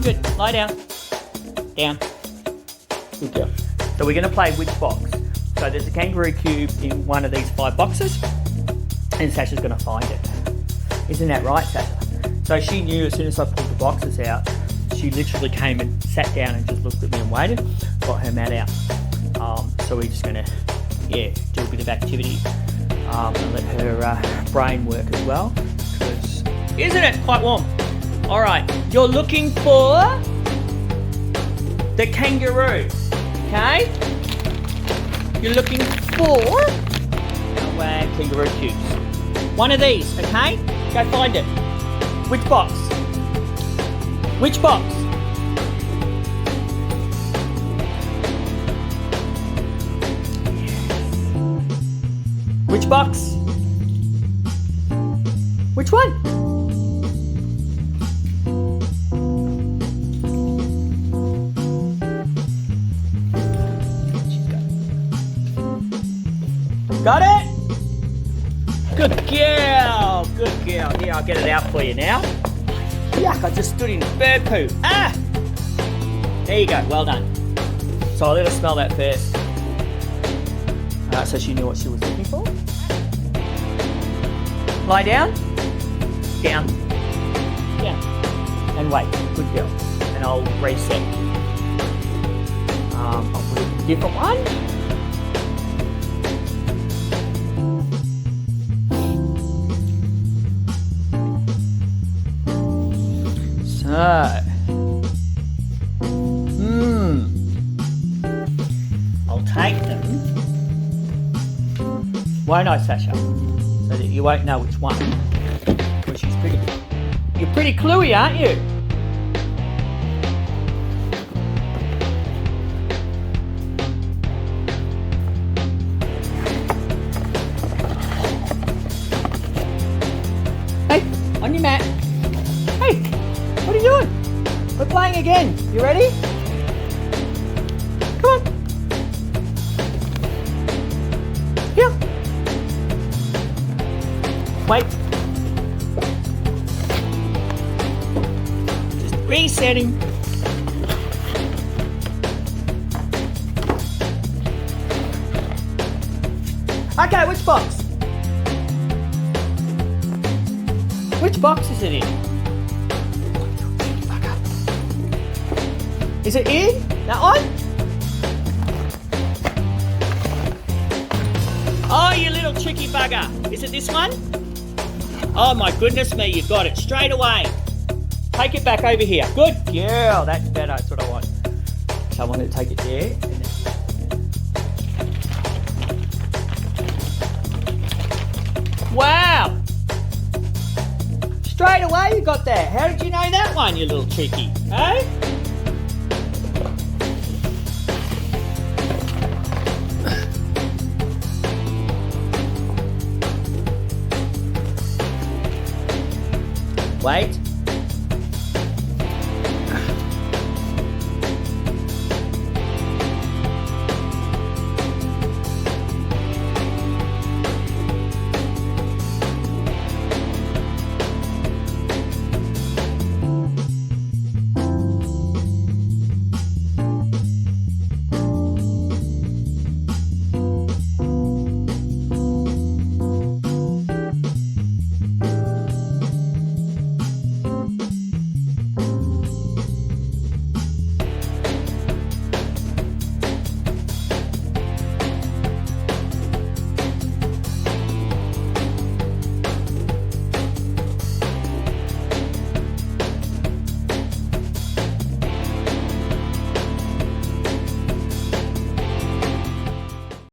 Good. Lie down. Down. Good girl. So we're going to play which box. So there's a kangaroo cube in one of these 5 boxes, and Sasha's going to find it. Isn't that right, Sasha? So she knew as soon as I pulled the boxes out, she literally came and sat down and just looked at me and waited, got her mat out. So we're just going to, do a bit of activity and let her brain work as well. Because isn't it quite warm? All right, you're looking for the kangaroo, okay? You're looking for our kangaroo cubes. One of these, okay? Go find it. Which box? Which box? Which box? Which one? Got it? Good girl. Good girl. Here, I'll get it out for you now. Yuck, I just stood in bird poo. Ah! There you go. Well done. So I'll let her smell that first. So she knew what she was looking for. Lie down. Down. Down. And wait. Good girl. And I'll reset. I'll put a different one. So. I'll take them. Won't I, Sasha? So that you won't know which one. Because she's pretty. You're pretty cluey, aren't you? Hey, on your mat. Hey, what are you doing? We're playing again. You ready? Come on. Here. Wait. Just resetting. Okay, which box? Which box is it in? Is it in? That one? Oh, you little tricky bugger. Is it this one? Oh my goodness me, you got it straight away. Take it back over here. Good girl. That's better. That's what I want. So I want to take it there. Wow. Straight away you got that. How did you know that one, you little tricky? Hey? Wait.